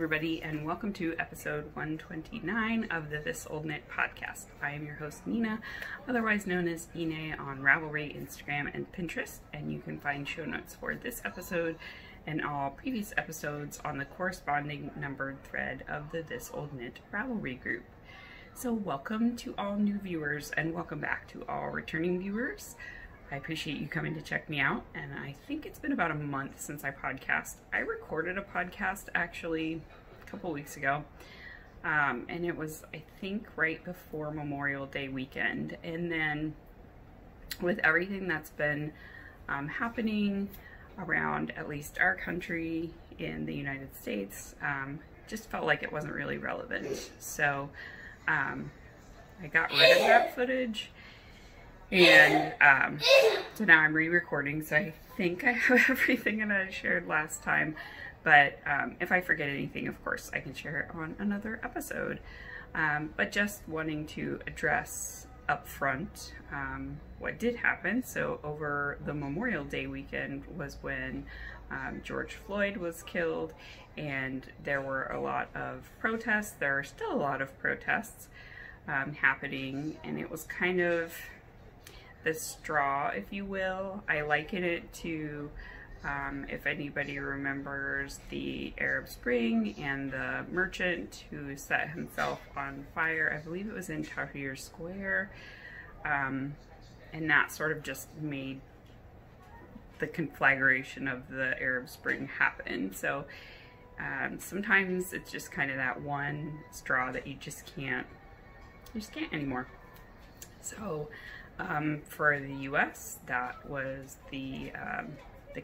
everybody, and welcome to episode 129 of the This Old Knit podcast. I am your host, Nina, otherwise known as Ine on Ravelry, Instagram, and Pinterest, and you can find show notes for this episode and all previous episodes on the corresponding numbered thread of the This Old Knit Ravelry group. So welcome to all new viewers, and welcome back to all returning viewers. I appreciate you coming to check me out, and I think it's been about a month since I podcast. I recorded a podcast actually a couple weeks ago, and it was, I think, right before Memorial Day weekend. And then with everything that's been happening around at least our country in the United States, just felt like it wasn't really relevant. So I got rid of that footage. And so now I'm re-recording, so I think I have everything that I shared last time, but if I forget anything, of course, I can share it on another episode. But just wanting to address up front what did happen. So over the Memorial Day weekend was when George Floyd was killed, and there were a lot of protests. There are still a lot of protests happening, and it was kind of the straw, if you will. I liken it to, if anybody remembers the Arab Spring and the merchant who set himself on fire. I believe it was in Tahrir Square, and that sort of just made the conflagration of the Arab Spring happen. So sometimes it's just kind of that one straw that you just can't anymore. So for the U.S., that was the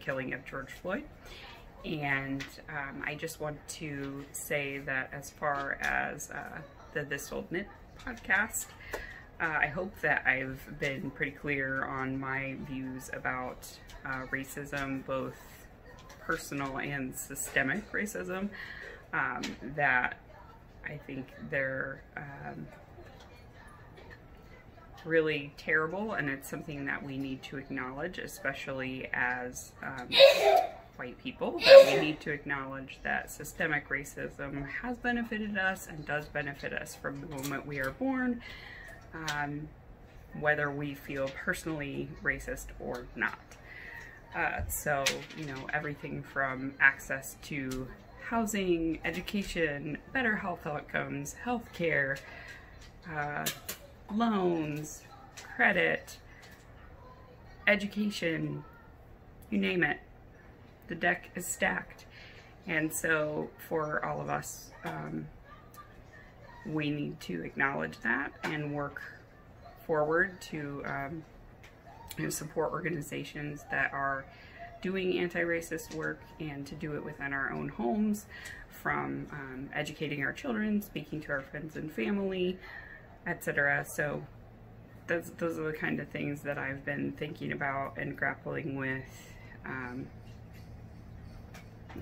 killing of George Floyd, and I just want to say that as far as the This Old Knit podcast, I hope that I've been pretty clear on my views about racism, both personal and systemic racism, that I think they're really terrible, and it's something that we need to acknowledge, especially as white people, that we need to acknowledge that systemic racism has benefited us and does benefit us from the moment we are born, whether we feel personally racist or not. So, you know, everything from access to housing, education, better health outcomes, healthcare, loans, credit, education, you name it. The deck is stacked. And so for all of us, we need to acknowledge that and work forward to support organizations that are doing anti-racist work, and to do it within our own homes, from educating our children, speaking to our friends and family, etc. So those are the kind of things that I've been thinking about and grappling with.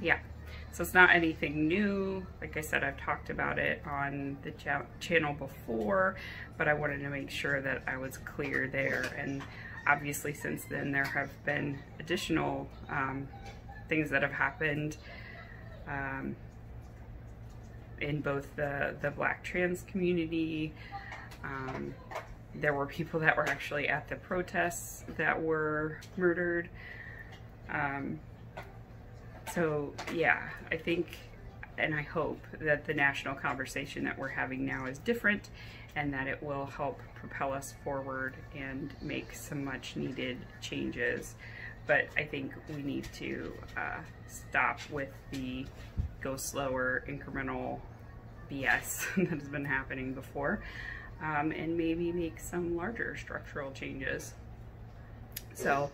Yeah, so it's not anything new. Like I said, I've talked about it on the channel before, but I wanted to make sure that I was clear there. And obviously since then there have been additional things that have happened in both the Black trans community. There were people that were actually at the protests that were murdered. So yeah, I think and I hope that the national conversation that we're having now is different, and that it will help propel us forward and make some much needed changes. But I think we need to stop with the go slower, incremental BS that has been happening before, and maybe make some larger structural changes. So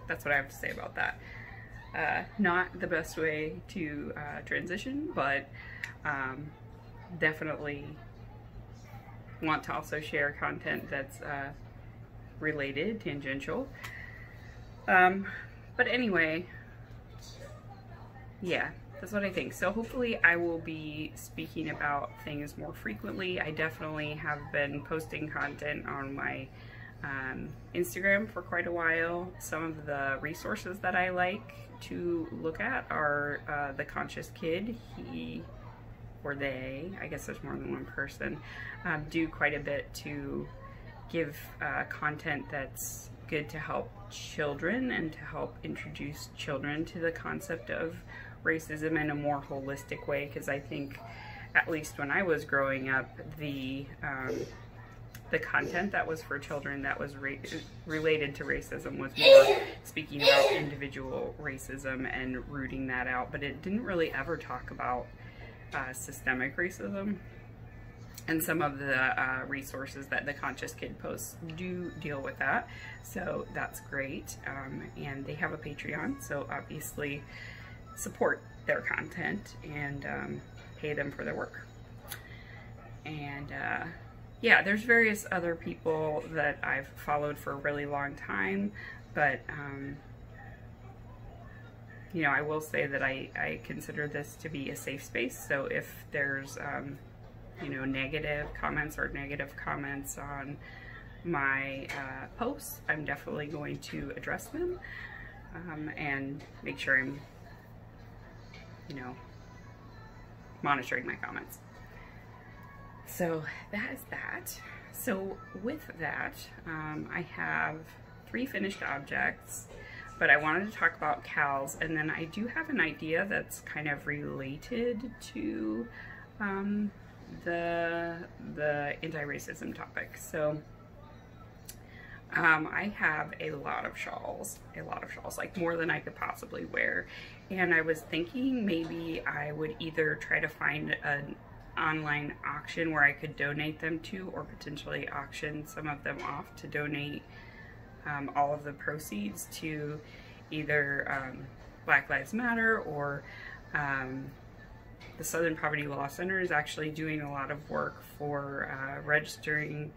that's what I have to say about that. Not the best way to transition, but definitely want to also share content that's related, tangential. But anyway, yeah, that's what I think. So hopefully I will be speaking about things more frequently. I definitely have been posting content on my Instagram for quite a while. Some of the resources that I like to look at are the Conscious Kid. He or they, I guess there's more than one person, do quite a bit to give content that's good to help children and to help introduce children to the concept of racism in a more holistic way, because I think, at least when I was growing up, the content that was for children that was related to racism was more speaking about individual racism and rooting that out, but it didn't really ever talk about systemic racism. And some of the resources that the Conscious Kid posts do deal with that, so that's great. And they have a Patreon, so obviously support their content and pay them for their work. And yeah, there's various other people that I've followed for a really long time, but you know, I will say that I consider this to be a safe space, so if there's you know, negative comments on my posts, I'm definitely going to address them and make sure I'm, you know, monitoring my comments. So that is that. So with that, I have 3 finished objects, but I wanted to talk about cows, and then I do have an idea that's kind of related to the anti-racism topic. So I have a lot of shawls, like more than I could possibly wear, and I was thinking maybe I would either try to find an online auction where I could donate them to, or potentially auction some of them off to donate all of the proceeds to either Black Lives Matter, or the Southern Poverty Law Center is actually doing a lot of work for registering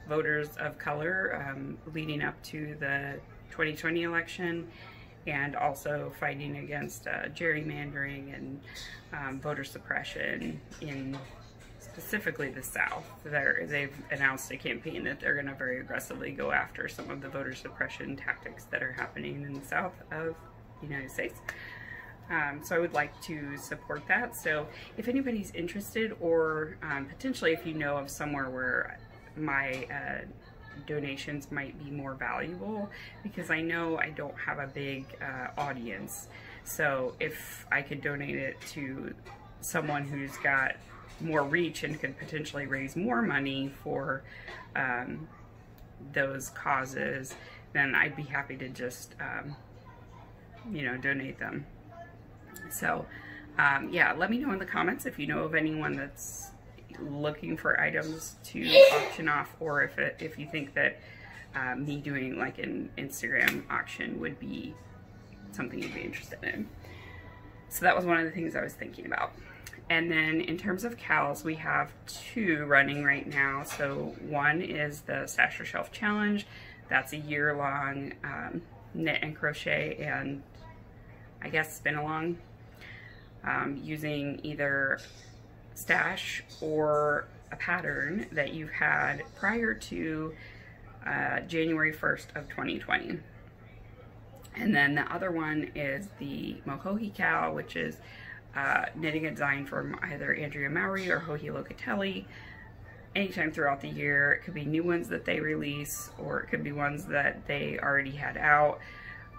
voters of color leading up to the 2020 election, and also fighting against gerrymandering and voter suppression in specifically the South. They've announced a campaign that they're going to very aggressively go after some of the voter suppression tactics that are happening in the South of the United States. So I would like to support that. So if anybody's interested, or potentially if you know of somewhere where my donations might be more valuable, because I know I don't have a big audience, so if I could donate it to someone who's got more reach and could potentially raise more money for those causes, then I'd be happy to just you know, donate them. So yeah, let me know in the comments if you know of anyone that's looking for items to auction off, or if you think that me doing like an Instagram auction would be something you'd be interested in. So that was one of the things I was thinking about. And then in terms of cows, we have 2 running right now. So one is the Stash Your Shelf Challenge. That's a year-long knit and crochet and I guess spin along, using either stash or a pattern that you've had prior to January 1st of 2020. And then the other one is the Mohohi Cow, which is knitting a design from either Andrea Mowry or Joji Locatelli anytime throughout the year. It could be new ones that they release, or it could be ones that they already had out.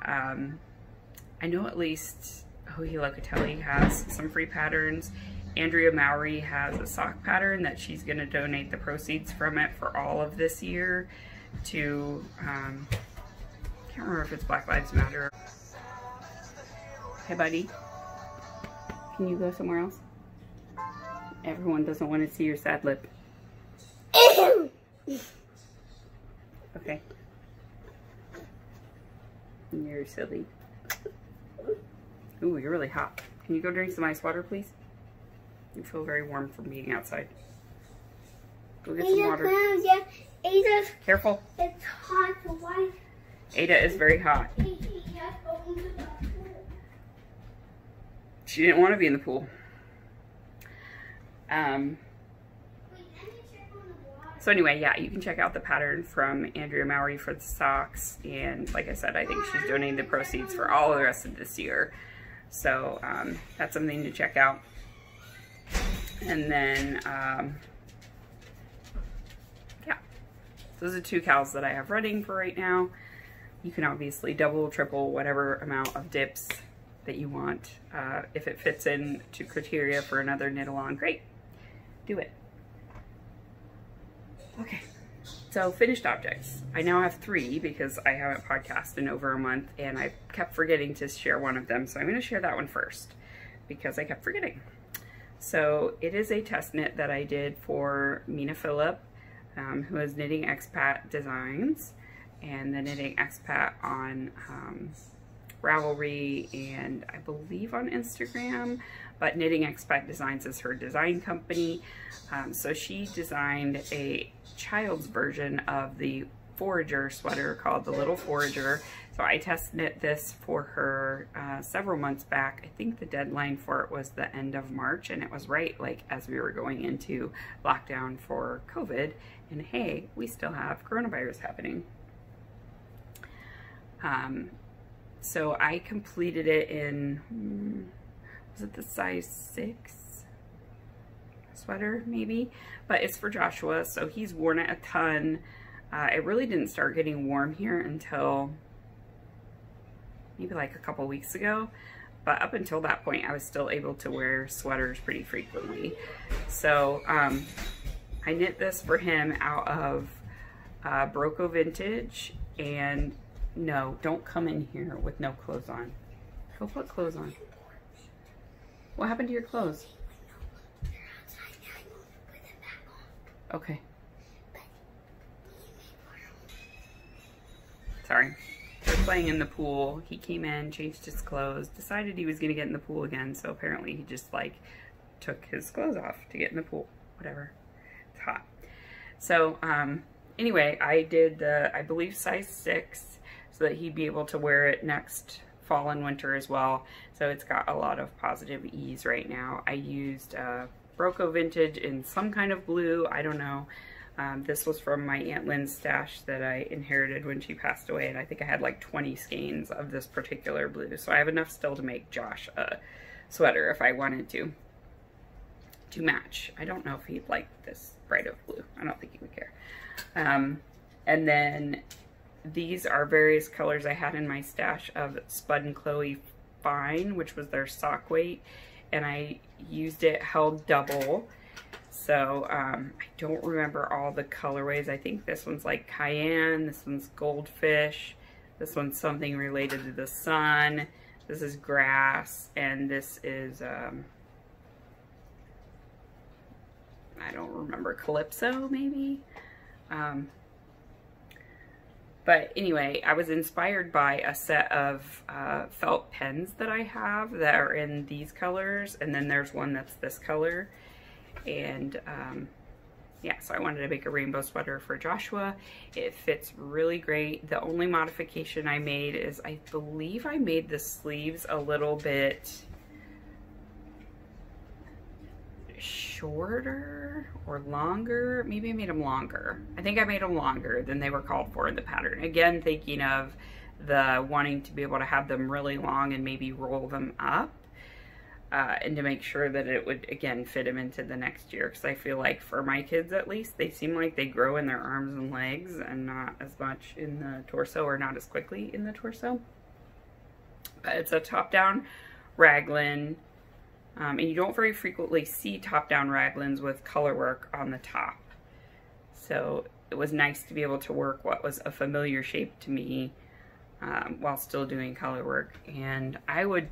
I know at least Joji Locatelli has some free patterns. Andrea Mowry has a sock pattern that she's going to donate the proceeds from it for all of this year to, I can't remember if it's Black Lives Matter. Hey buddy, can you go somewhere else? Everyone doesn't want to see your sad lip. Okay. You're silly. Ooh, you're really hot. Can you go drink some ice water, please? You feel very warm from being outside. Go get some water. Yeah, Ada. Careful. It's hot. Why? Ada is very hot. She didn't want to be in the pool. So anyway, yeah, you can check out the pattern from Andrea Mowry for the socks. And like I said, I think she's donating the proceeds for all the rest of this year. So that's something to check out. And then, yeah, those are 2 cows that I have running for right now. You can obviously double, triple, whatever amount of dips that you want. If it fits in to criteria for another knit along, great, do it. Okay, so finished objects. I now have 3 because I haven't podcasted in over a month and I kept forgetting to share one of them. So I'm gonna share that one first because I kept forgetting. So it is a test knit that I did for Mina Phillip, who is Knitting Expat Designs, and the Knitting Expat on Ravelry and I believe on Instagram, but Knitting Expat Designs is her design company. So she designed a child's version of the Forager sweater called the Little Forager. So I test knit this for her several months back. I think the deadline for it was the end of March, and it was right like as we were going into lockdown for COVID, and hey, we still have coronavirus happening. So I completed it in, was it the size 6 sweater maybe? But it's for Joshua, so he's worn it a ton. It really didn't start getting warm here until maybe like a couple weeks ago. But up until that point, I was still able to wear sweaters pretty frequently. So I knit this for him out of Broco Vintage. And no, don't come in here with no clothes on. Go put clothes on. What happened to your clothes? Okay. Sorry. They're playing in the pool. He came in, changed his clothes, decided he was going to get in the pool again. So apparently he just like took his clothes off to get in the pool. Whatever. It's hot. So anyway, I did the, I believe, size 6 so that he'd be able to wear it next fall and winter as well. So it's got a lot of positive ease right now. I used Broco Vintage in some kind of blue. I don't know. This was from my Aunt Lynn's stash that I inherited when she passed away, and I think I had like 20 skeins of this particular blue. So I have enough still to make Josh a sweater if I wanted to match. I don't know if he'd like this bright of blue. I don't think he would care. And then these are various colors I had in my stash of Spud and Chloe Fine, which was their sock weight, and I used it held double. So I don't remember all the colorways. I think this one's like Cayenne, this one's Goldfish, this one's something related to the sun, this is Grass, and this is, I don't remember, Calypso maybe? But anyway, I was inspired by a set of felt pens that I have that are in these colors, and then there's one that's this color. And yeah, so I wanted to make a rainbow sweater for Joshua. It fits really great. The only modification I made is I believe I made the sleeves a little bit shorter or longer. Maybe I made them longer. I think I made them longer than they were called for in the pattern. Again, thinking of the wanting to be able to have them really long and maybe roll them up. And to make sure that it would, again, fit them into the next year. Because I feel like for my kids, at least, they seem like they grow in their arms and legs and not as much in the torso, or not as quickly in the torso. But it's a top-down raglan. And you don't very frequently see top-down raglans with color work on the top. So it was nice to be able to work what was a familiar shape to me while still doing color work. And I would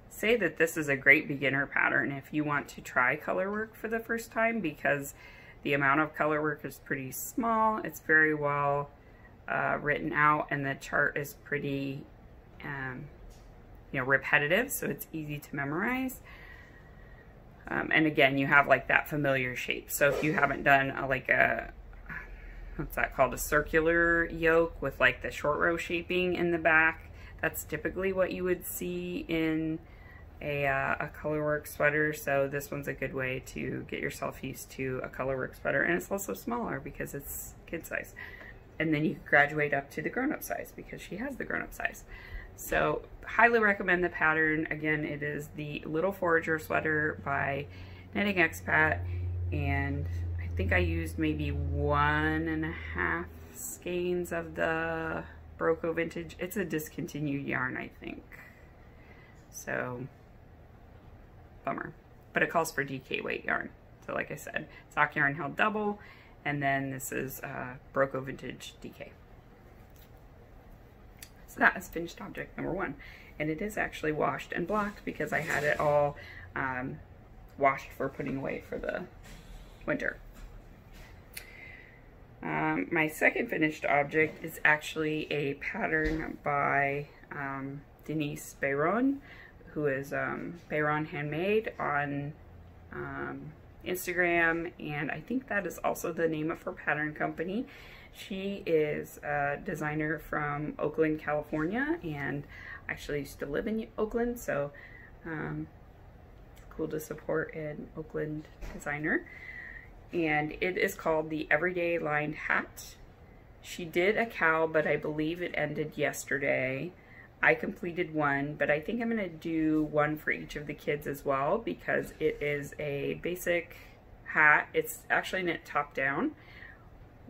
say that this is a great beginner pattern if you want to try color work for the first time, because the amount of color work is pretty small. It's very well written out, and the chart is pretty you know, repetitive, so it's easy to memorize. And again, you have like that familiar shape. So if you haven't done like a, what's that called, a circular yoke with like the short row shaping in the back, that's typically what you would see in a colorwork sweater, so this one's a good way to get yourself used to a colorwork sweater, and it's also smaller because it's kid size. And then you can graduate up to the grown-up size because she has the grown-up size. So highly recommend the pattern. Again, it is the Little Forager sweater by Knitting Expat, and I think I used maybe 1.5 skeins of the Broco Vintage. It's a discontinued yarn, I think. So, bummer. But it calls for DK weight yarn. So like I said, sock yarn held double, and then this is Broco Vintage DK. So that is finished object number 1. And it is actually washed and blocked because I had it all washed for putting away for the winter. My second finished object is actually a pattern by Denise Bayron, who is Bayron Handmade on Instagram, and I think that is also the name of her pattern company. She is a designer from Oakland, California, and actually used to live in Oakland, so it's cool to support an Oakland designer. And it is called the Everyday Lined Hat. She did a cowl, but I believe it ended yesterday. I completed one, but I think I'm going to do one for each of the kids as well because it is a basic hat. It's actually knit top down,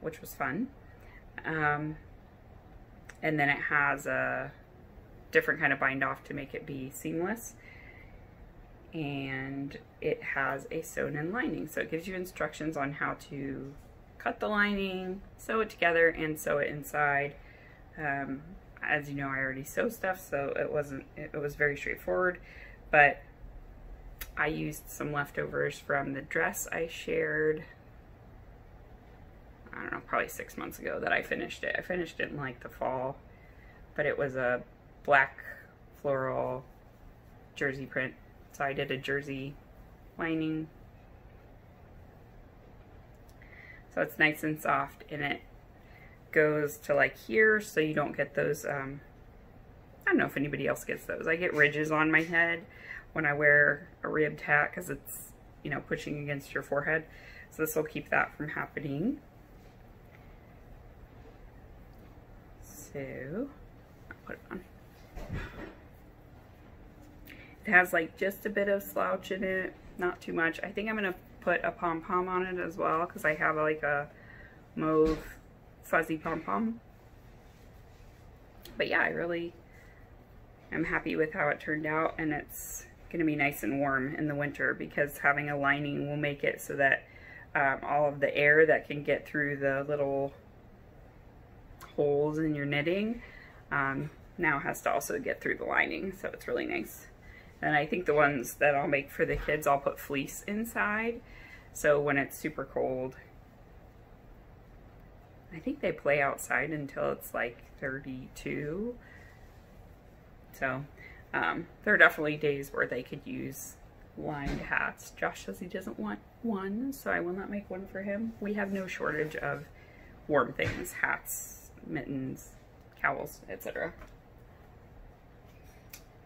which was fun. And then it has a different kind of bind off to make it be seamless. And it has a sewn in lining, so it gives you instructions on how to cut the lining, sew it together, and sew it inside. As you know, I already sew stuff, so it was very straightforward, but I used some leftovers from the dress I shared, I don't know, probably 6 months ago that I finished it. I finished it in like the fall, but it was a black floral jersey print. So I did a jersey lining. So it's nice and soft, and it goes to like here, so you don't get those, I don't know if anybody else gets those. I get ridges on my head when I wear a ribbed hat because it's, you know, pushing against your forehead. So this will keep that from happening. So I'll put it on. It has like just a bit of slouch in it, not too much. I think I'm going to put a pom-pom on it as well because I have like a mauve fuzzy pom-pom. But yeah, I really am happy with how it turned out, and it's going to be nice and warm in the winter because having a lining will make it so that all of the air that can get through the little holes in your knitting now has to also get through the lining, so it's really nice. And I think the ones that I'll make for the kids, I'll put fleece inside. So when it's super cold, I think they play outside until it's like 32. So there are definitely days where they could use lined hats. Josh says he doesn't want one, so I will not make one for him. We have no shortage of warm things, hats, mittens, cowls, etc.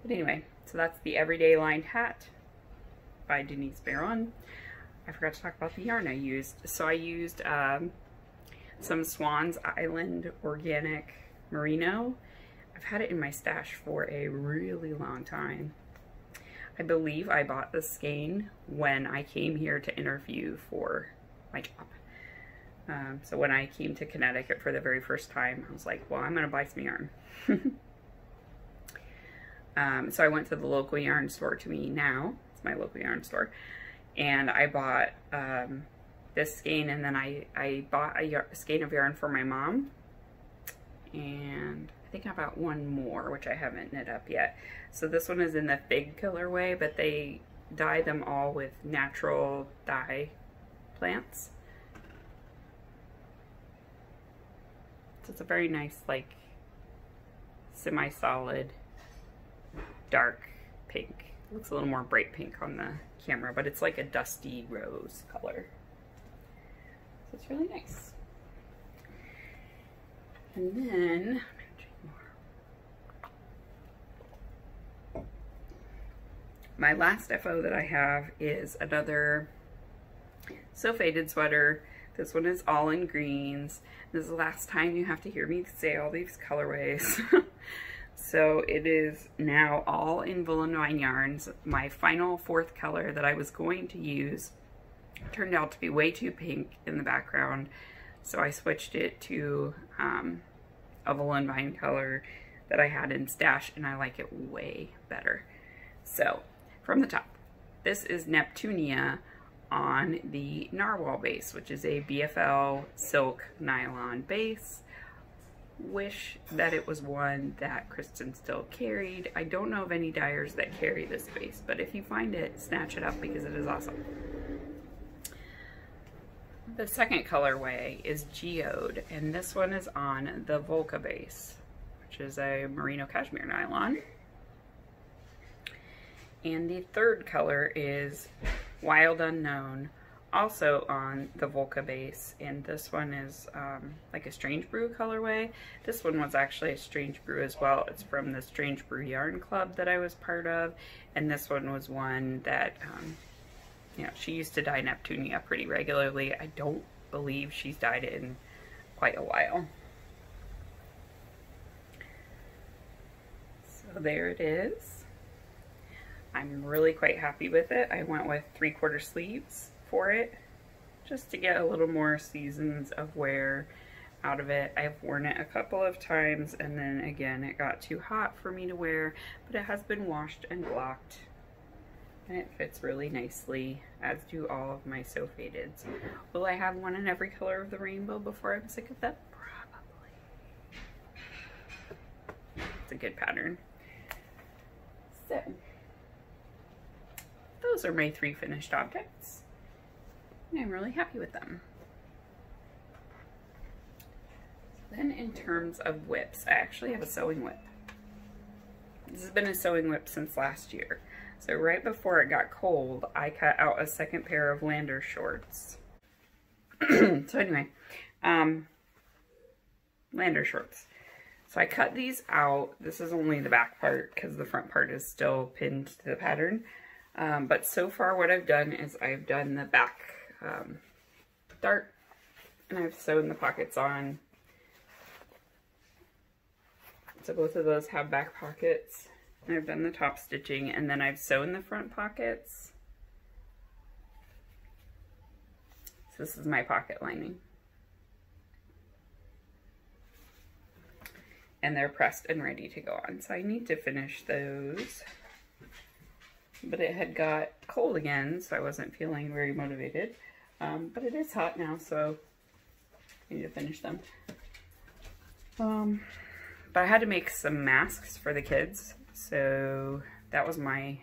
But anyway, so that's the Everyday Lined Hat by Denise Bayron. I forgot to talk about the yarn I used. So I used some Swan's Island Organic Merino. I've had it in my stash for a really long time. I believe I bought the skein when I came here to interview for my job. So when I came to Connecticut for the very first time, I was like, well, I'm going to buy some yarn. So I went to the local yarn store to me now. It's my local yarn store. And I bought this skein, and then I bought a skein of yarn for my mom. And I think I bought one more, which I haven't knit up yet. So this one is in the fig colorway, but they dye them all with natural dye plants. So it's a very nice, like, semi-solid dark pink. It looks a little more bright pink on the camera, but it's like a dusty rose color. So it's really nice. And then My last FO that I have is another So Faded sweater. This one is all in greens. This is the last time you have to hear me say all these colorways. So it is now all in Wool & Vine yarns. My final fourth color that I was going to use turned out to be way too pink in the background. So I switched it to a Wool & Vine color that I had in stash, and I like it way better. So from the top, this is Neptunia on the Narwhal base, which is a BFL silk nylon base. Wish that it was one that Kristen still carried. I don't know of any dyers that carry this base, but if you find it, snatch it up because it is awesome. The second colorway is Geode, and this one is on the Volca base, which is a merino cashmere nylon. And the third color is Wild Unknown, also on the Volca base, and this one is like a Strange Brew colorway. This one was actually a Strange Brew as well. It's from the Strange Brew Yarn Club that I was part of, and this one was one that you know, she used to dye Neptunia pretty regularly. I don't believe she's dyed it in quite a while. So there it is. I'm really quite happy with it. I went with 3/4 sleeves for it, just to get a little more seasons of wear out of it. I've worn it a couple of times, and then again it got too hot for me to wear, but it has been washed and blocked, and it fits really nicely, as do all of my So Fadeds. Will I have one in every color of the rainbow before I'm sick of them? Probably. It's a good pattern. So those are my 3 finished objects. I'm really happy with them. Then in terms of whips, I actually have a sewing whip. This has been a sewing whip since last year. So right before it got cold, I cut out a second pair of Lander shorts. So anyway, Lander shorts. So I cut these out. This is only the back part because the front part is still pinned to the pattern. But so far what I've done is I've done the back dart, and I've sewn the pockets on. So both of those have back pockets. And I've done the top stitching, and then I've sewn the front pockets. So this is my pocket lining. And they're pressed and ready to go on. So I need to finish those. But it had got cold again, so I wasn't feeling very motivated. But it is hot now, so I need to finish them. But I had to make some masks for the kids, so that was my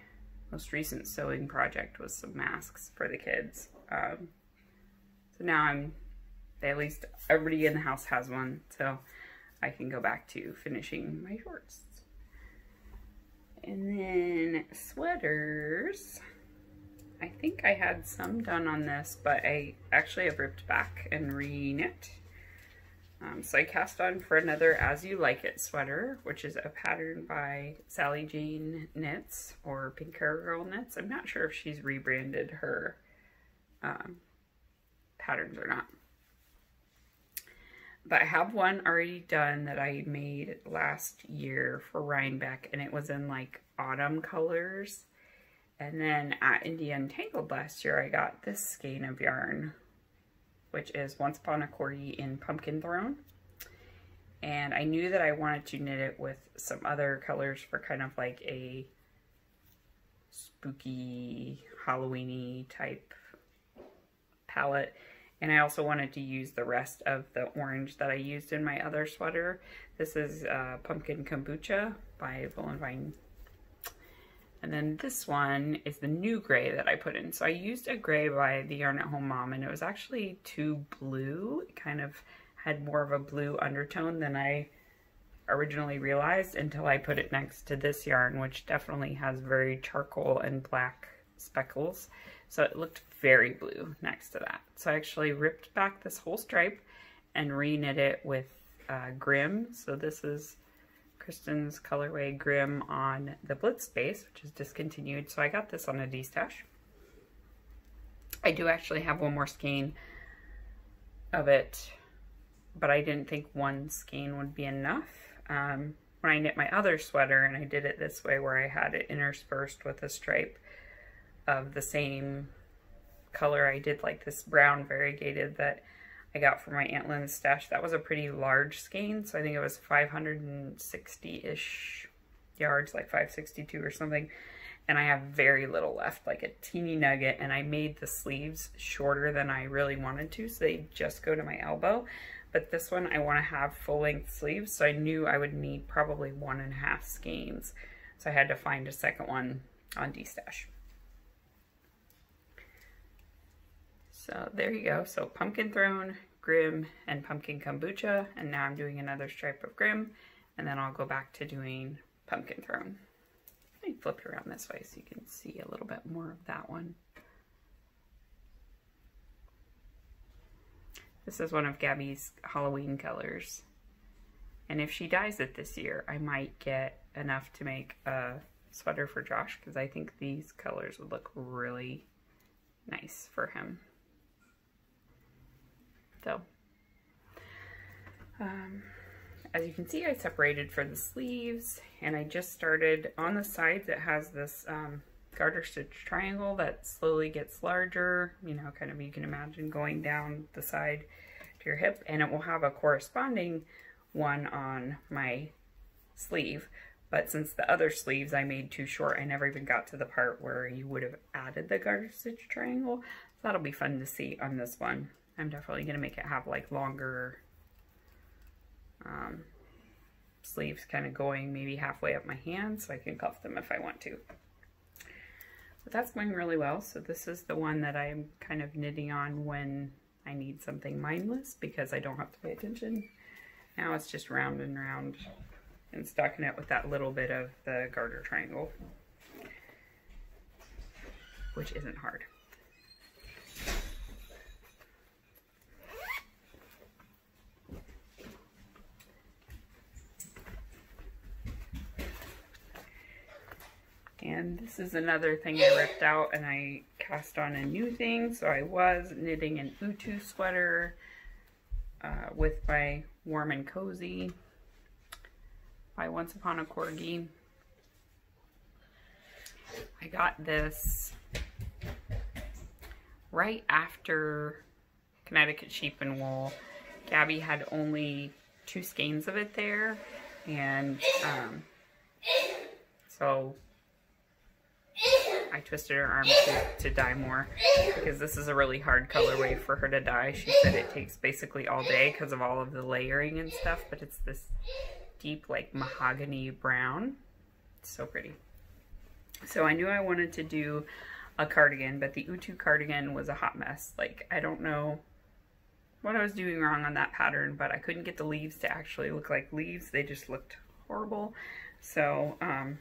most recent sewing project, was some masks for the kids. So now at least everybody in the house has one, so I can go back to finishing my shorts. And then sweaters, I think I had some done on this, but I actually have ripped back and re-knit. So I cast on for another As You Like It sweater, which is a pattern by Sally Jane Knits, or Pink Hair Girl Knits. I'm not sure if she's rebranded her patterns or not. But I have one already done that I made last year for Rhinebeck, and it was in like autumn colors. And then at Indie Untangled last year, I got this skein of yarn, which is Once Upon a Corgi in Pumpkin Throne. And I knew that I wanted to knit it with some other colors for kind of like a spooky, Halloween-y type palette. And I also wanted to use the rest of the orange that I used in my other sweater. This is Pumpkin Kombucha by Wool & Vine. And then this one is the new gray that I put in. So I used a gray by the Yarn at Home Mom, and it was actually too blue. It kind of had more of a blue undertone than I originally realized until I put it next to this yarn, which definitely has very charcoal and black speckles. So it looked very blue next to that. So I actually ripped back this whole stripe and re-knit it with Grimm. So this is Kristen's colorway Grim on the Blitz base, which is discontinued. So I got this on a D-stash. I do actually have one more skein of it, but I didn't think one skein would be enough. When I knit my other sweater, and I did it this way where I had it interspersed with a stripe of the same color, I did like this brown variegated that I got from my Aunt Lynn's stash. That was a pretty large skein, so I think it was 560-ish yards, like 562 or something. And I have very little left, like a teeny nugget, and I made the sleeves shorter than I really wanted to, so they just go to my elbow. But this one I want to have full-length sleeves, so I knew I would need probably 1.5 skeins. So I had to find a second one on D-stash. So there you go. So Pumpkin Throne, Grim, and Pumpkin Kombucha, and now I'm doing another stripe of Grim, and then I'll go back to doing Pumpkin Throne. Let me flip it around this way so you can see a little bit more of that one. This is one of Gabby's Halloween colors. And if she dyes it this year, I might get enough to make a sweater for Josh, because I think these colors would look really nice for him. So, as you can see, I separated for the sleeves, and I just started on the sides. It has this garter stitch triangle that slowly gets larger, you know, kind of, you can imagine going down the side to your hip, and it will have a corresponding one on my sleeve. But since the other sleeves I made too short, I never even got to the part where you would have added the garter stitch triangle. So that'll be fun to see on this one. I'm definitely going to make it have like longer sleeves, kind of going maybe halfway up my hand, so I can cuff them if I want to. But that's going really well. So this is the one that I'm kind of knitting on when I need something mindless, because I don't have to pay attention. Now it's just round and round and stocking it with that little bit of the garter triangle, which isn't hard. And this is another thing I ripped out and I cast on a new thing. So I was knitting an Utu sweater with my Warm and Cozy by Once Upon a Corgi. I got this right after Connecticut Sheep and Wool. Gabby had only 2 skeins of it there, and so I twisted her arm to dye more, because this is a really hard colorway for her to dye. She said it takes basically all day because of all of the layering and stuff, but it's this deep like mahogany brown. It's so pretty. So I knew I wanted to do a cardigan, but the Utu cardigan was a hot mess. Like, I don't know what I was doing wrong on that pattern, but I couldn't get the leaves to actually look like leaves. They just looked horrible. So I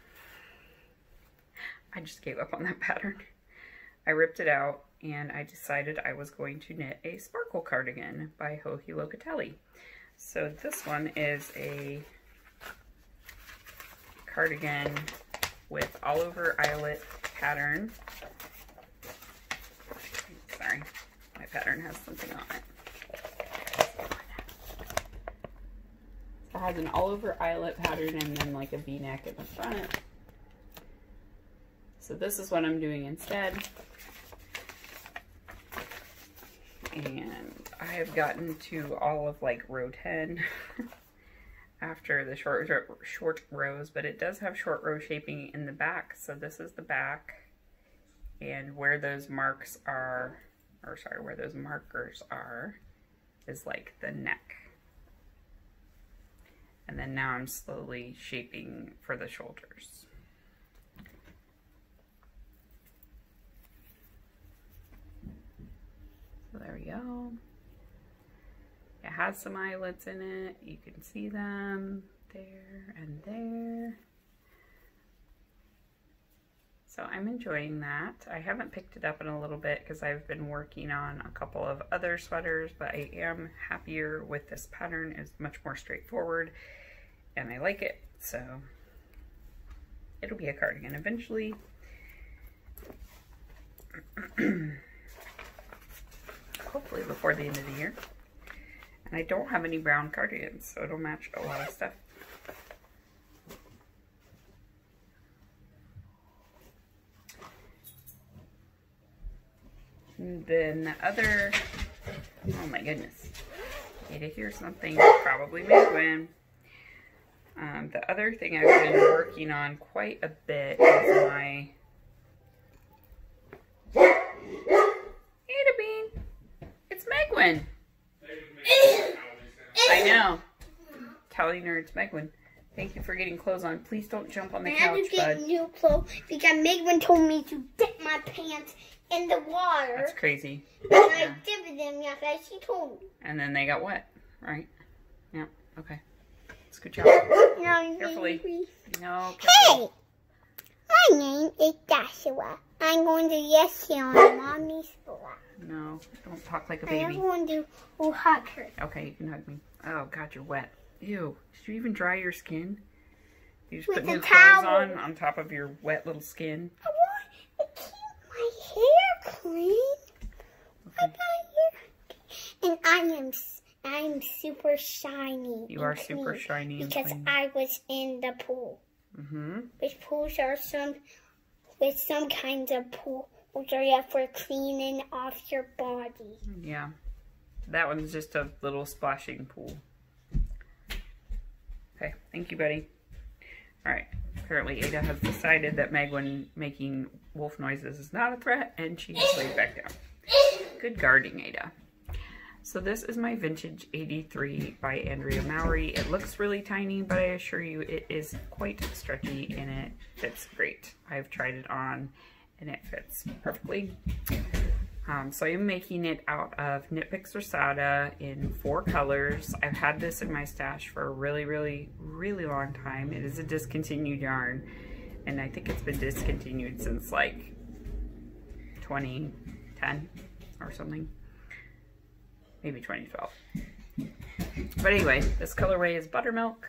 just gave up on that pattern. I ripped it out and I decided I was going to knit a sparkle cardigan by Joji Locatelli. So this one is a cardigan with all over eyelet pattern. Sorry, my pattern has something on it. So it has an all over eyelet pattern and then like a V-neck in the front. So this is what I'm doing instead. And I have gotten to all of like row 10 after the short rows, but it does have short row shaping in the back. So this is the back, and where those marks are, or sorry, where those markers are is like the neck. And then now I'm slowly shaping for the shoulders. So there we go. It has some eyelets in it. You can see them there and there. So I'm enjoying that. I haven't picked it up in a little bit because I've been working on a couple of other sweaters, but I am happier with this pattern. It's much more straightforward and I like it. So it'll be a cardigan eventually. Hopefully before the end of the year. And I don't have any brown cardigans, so it'll match a lot of stuff. And then the other, oh my goodness, Ada hears something, probably Midwin. The other thing I've been working on quite a bit is my Ada Bean. It's Megwin. I know. Tally Nerds Megwin. Thank you for getting clothes on. Please don't jump on the couch, bud. I had to get new clothes because Megwin told me to dip my pants in the water. That's crazy. And I dipped them, yes, as she told me. And then they got wet, right? Yeah, okay. That's a good job. No, carefully. No, carefully. Hey! My name is Joshua. I'm going to yes you on Mommy's lap. No, don't talk like a baby. I'm going to hug her. Okay, you can hug me. Oh, God, you're wet. Ew. Did you even dry your skin? You just with put new towel clothes on top of your wet little skin? I want to keep my hair clean. Okay. And I'm super shiny. You are super shiny and because clean. I was in the pool. Mm-hmm. Which pools are with some kinds of pools are for cleaning off your body. Yeah. That one's just a little splashing pool. Okay, thank you, buddy. Alright, apparently Ada has decided that Megwin making wolf noises is not a threat, and she just laid back down. Good guarding, Ada. So this is my vintage 83 by Andrea Mowry. It looks really tiny, but I assure you it is quite stretchy and it fits great. I've tried it on and it fits perfectly. So I'm making it out of Knit Picks Rosada in 4 colors. I've had this in my stash for a really, really, really long time. It is a discontinued yarn, and I think it's been discontinued since like 2010 or something. Maybe 2012. But anyway, this colorway is Buttermilk.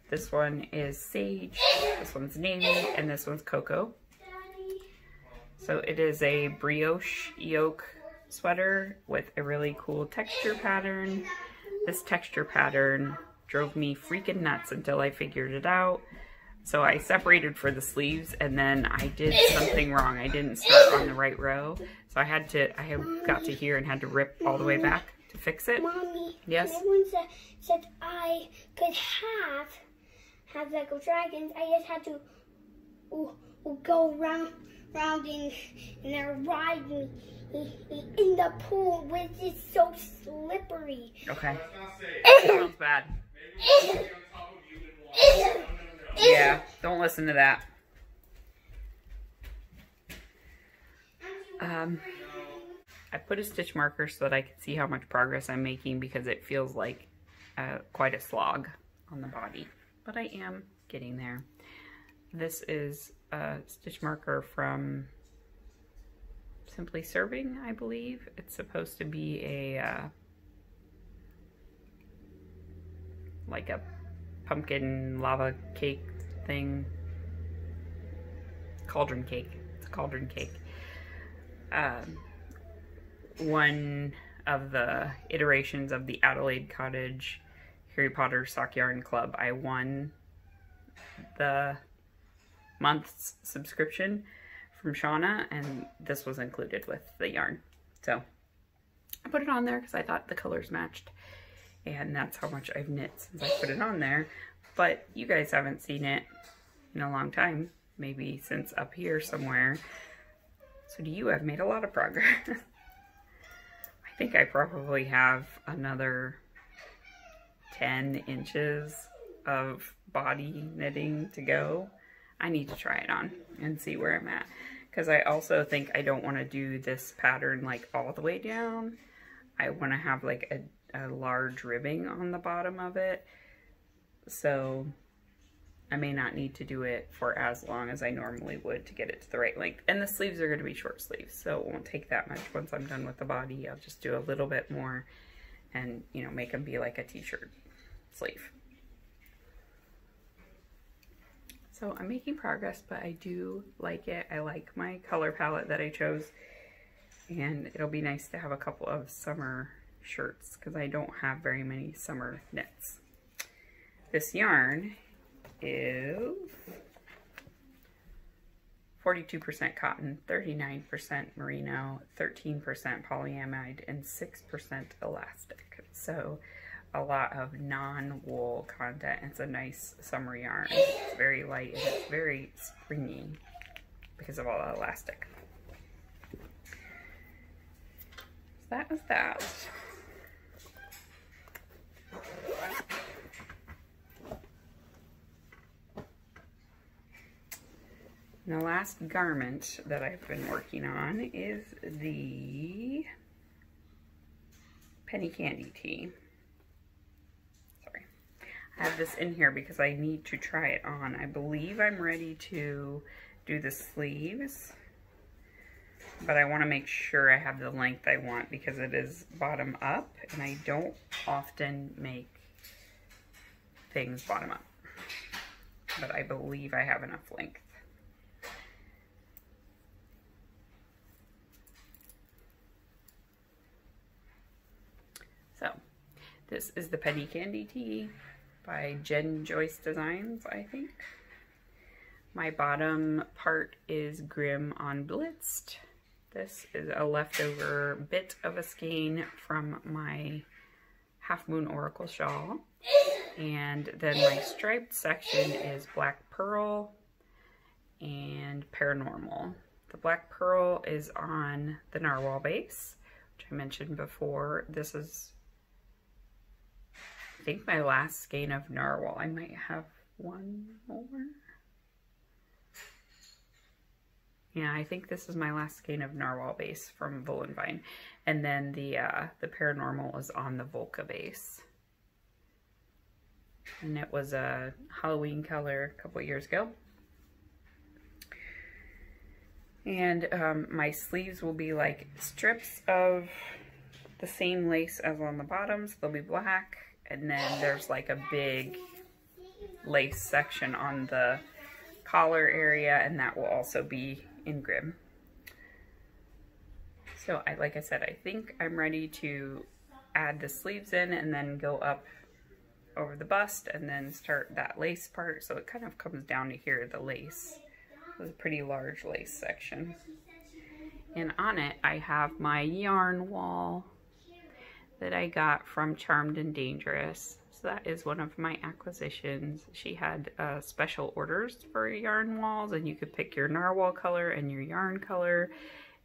This one is Sage. This one's Navy, and this one's Cocoa. So it is a brioche yoke sweater with a really cool texture pattern. This texture pattern drove me freaking nuts until I figured it out. So I separated for the sleeves and then I did something wrong. I didn't start on the right row. So I got to here and had to rip all the way back to fix it. Mommy, yes? Everyone said I could have Lego dragons. I just had to go round and ride me in the pool, which is so slippery. Okay. Sounds bad. Yeah, don't listen to that. I put a stitch marker so that I can see how much progress I'm making because it feels like quite a slog on the body. But I am getting there. This is a stitch marker from Simply Serving, I believe. It's supposed to be a like a pumpkin lava cake thing. Cauldron cake. It's a cauldron cake. One of the iterations of the Adelaide Cottage Harry Potter Sock Yarn Club, I won the month's subscription from Shauna, and this was included with the yarn. So I put it on there because I thought the colors matched, and that's how much I've knit since I put it on there. But you guys haven't seen it in a long time, maybe since up here somewhere. So you have made a lot of progress. I think I probably have another 10 inches of body knitting to go. I need to try it on and see where I'm at. Because I also think I don't want to do this pattern like all the way down. I want to have like a large ribbing on the bottom of it. So I may not need to do it for as long as I normally would to get it to the right length. And the sleeves are going to be short sleeves, so it won't take that much. Once I'm done with the body, I'll just do a little bit more and, you know, make them be like a t-shirt sleeve. So I'm making progress, but I do like it. I like my color palette that I chose, and it'll be nice to have a couple of summer shirts because I don't have very many summer knits. This yarn is 42% cotton, 39% merino, 13% polyamide, and 6% elastic. So a lot of non-wool content. It's a nice summer yarn. It's very light and it's very springy because of all the elastic. So that was that. And the last garment that I've been working on is the penny candy tee. Sorry. I have this in here because I need to try it on. I believe I'm ready to do the sleeves, but I want to make sure I have the length I want because it is bottom up, and I don't often make things bottom up. But I believe I have enough length. So, this is the Penny Candy Tee by Jen Joyce Designs, I think. My bottom part is Grim on Blitzed. This is a leftover bit of a skein from my Half Moon Oracle shawl. And then my striped section is Black Pearl and Paranormal. The Black Pearl is on the narwhal base, which I mentioned before. This is, I think, my last skein of narwhal. I might have one more. Yeah, I think this is my last skein of narwhal base from Vine. And then the Paranormal is on the Volca base. And it was a Halloween color a couple years ago. And my sleeves will be like strips of the same lace as on the bottoms. They'll be black. And then there's like a big lace section on the collar area, and that will also be in Grim. So like I said, I think I'm ready to add the sleeves in and then go up over the bust and then start that lace part. So it kind of comes down to here, the lace. It was a pretty large lace section. And on it, I have my yarn wall that I got from Charmed and Dangerous. So that is one of my acquisitions. She had special orders for yarn walls, and you could pick your narwhal color and your yarn color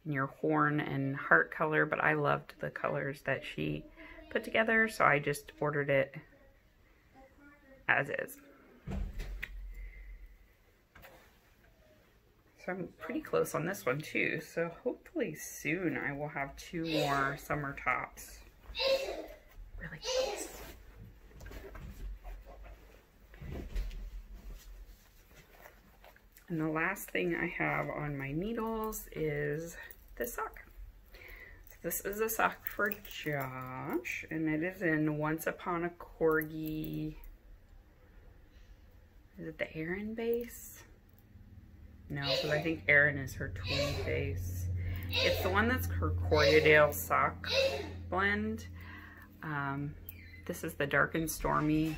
and your horn and heart color, but I loved the colors that she put together, so I just ordered it as is. So I'm pretty close on this one too, so hopefully soon I will have 2 more summer tops. Really close. And the last thing I have on my needles is this sock. So this is a sock for Josh, and it is in Once Upon a Corgi. Is it the Erin base? No, because I think Erin is her twin base. It's the one that's her Corriedale sock blend. This is the Dark and Stormy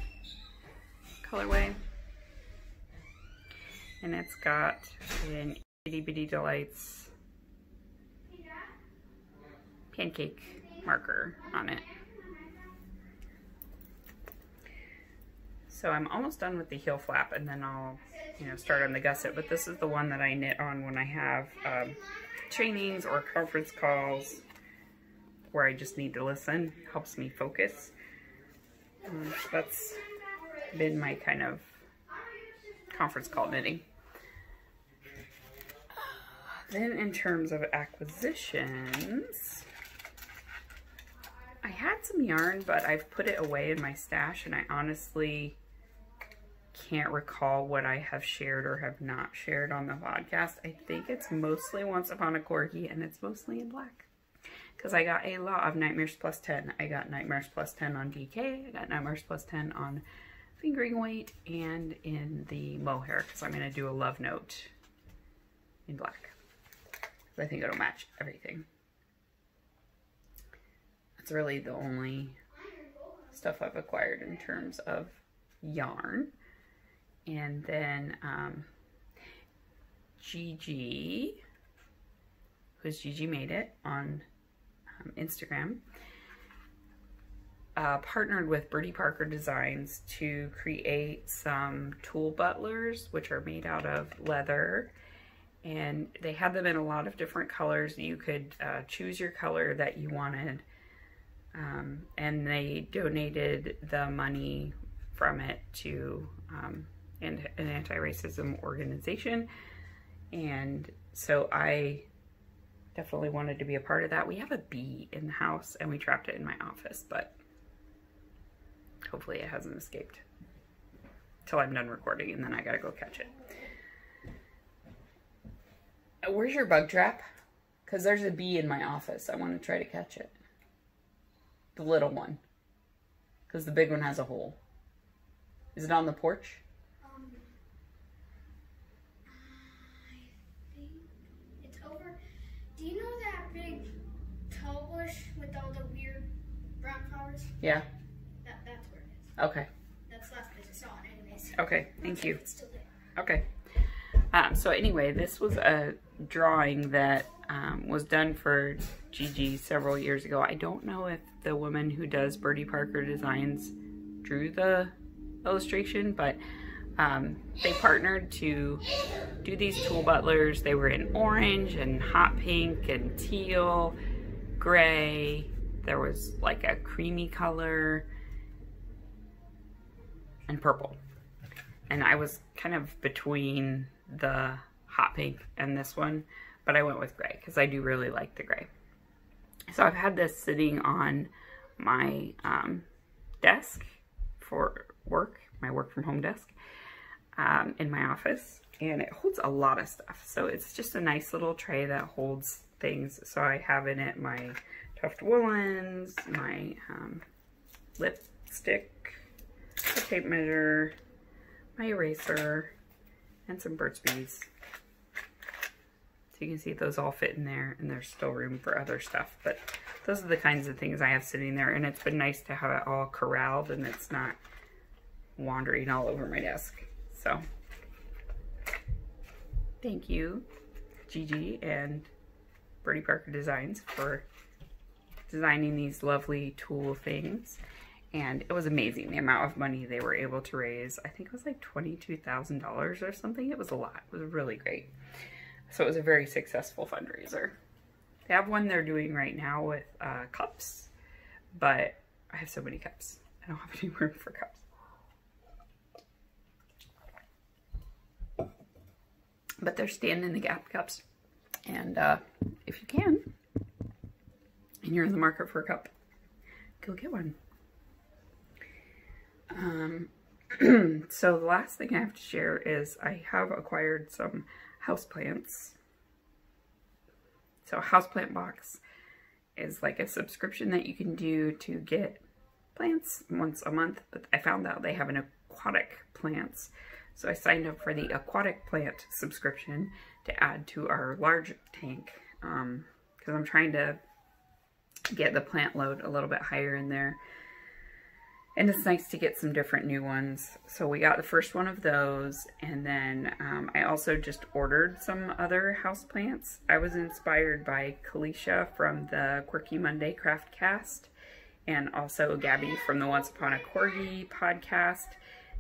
colorway. And it's got an Itty Bitty Delights pancake marker on it. So I'm almost done with the heel flap, and then I'll, start on the gusset. But this is the one that I knit on when I have trainings or conference calls where I just need to listen. Helps me focus. So that's been my kind of conference call knitting. Then in terms of acquisitions, I had some yarn, but I've put it away in my stash, and I honestly can't recall what I have shared or have not shared on the podcast. I think it's mostly Once Upon a Corgi, and it's mostly in black. Because I got a lot of Nightmares Plus 10. I got Nightmares Plus 10 on DK. I got Nightmares Plus 10 on fingering weight and in the mohair, because I'm going to do a love note in black. I think it'll match everything. That's really the only stuff I've acquired in terms of yarn. And then Gigi, who's Gigi Made It on Instagram, partnered with Bertie Parker Designs to create some tool butlers, which are made out of leather. And they had them in a lot of different colors. You could choose your color that you wanted. And they donated the money from it to an anti-racism organization. And so I definitely wanted to be a part of that. We have a bee in the house and we trapped it in my office, but hopefully it hasn't escaped till I'm done recording, and then I gotta go catch it. Where's your bug trap? Because there's a bee in my office. I want to try to catch it. The little one. Because the big one has a hole. Is it on the porch? I think it's over. Do you know that big tall bush with all the weird brown flowers? Yeah. That's where it is. Okay. That's the last place I saw it anyways. Okay, thank you. It's still there. Okay. So anyway, this was a drawing that was done for Gigi several years ago. I don't know if the woman who does Bertie Parker Designs drew the illustration, but they partnered to do these tool butlers. They were in orange and hot pink and teal, gray. There was like a creamy color and purple. And I was kind of between the hot pink and this one, but I went with gray because I do really like the gray. So I've had this sitting on my desk for work, my work from home desk in my office, and it holds a lot of stuff. So it's just a nice little tray that holds things. So I have in it my Tuft woolens, my lipstick, a tape measure, my eraser, and some Burt's Bees. So you can see those all fit in there, and there's still room for other stuff. But those are the kinds of things I have sitting there, and it's been nice to have it all corralled and it's not wandering all over my desk. So thank you, Gigi and Bertie Parker Designs, for designing these lovely tool things. And it was amazing, the amount of money they were able to raise. I think it was like $22,000 or something. It was a lot. It was really great. So it was a very successful fundraiser. They have one they're doing right now with cups, but I have so many cups. I don't have any room for cups. But they're Stand in the Gap cups. And if you can, and you're in the market for a cup, go get one. So the last thing I have to share is I have acquired some houseplants. So a houseplant box is like a subscription that you can do to get plants once a month, but I found out they have an aquatic plants. So I signed up for the aquatic plant subscription to add to our large tank, because I'm trying to get the plant load a little bit higher in there. And it's nice to get some different new ones. So we got the first one of those, and then I also just ordered some other houseplants. I was inspired by Kalisha from the Quirky Monday Craft Cast, and also Gabby from the Once Upon a Corgi podcast.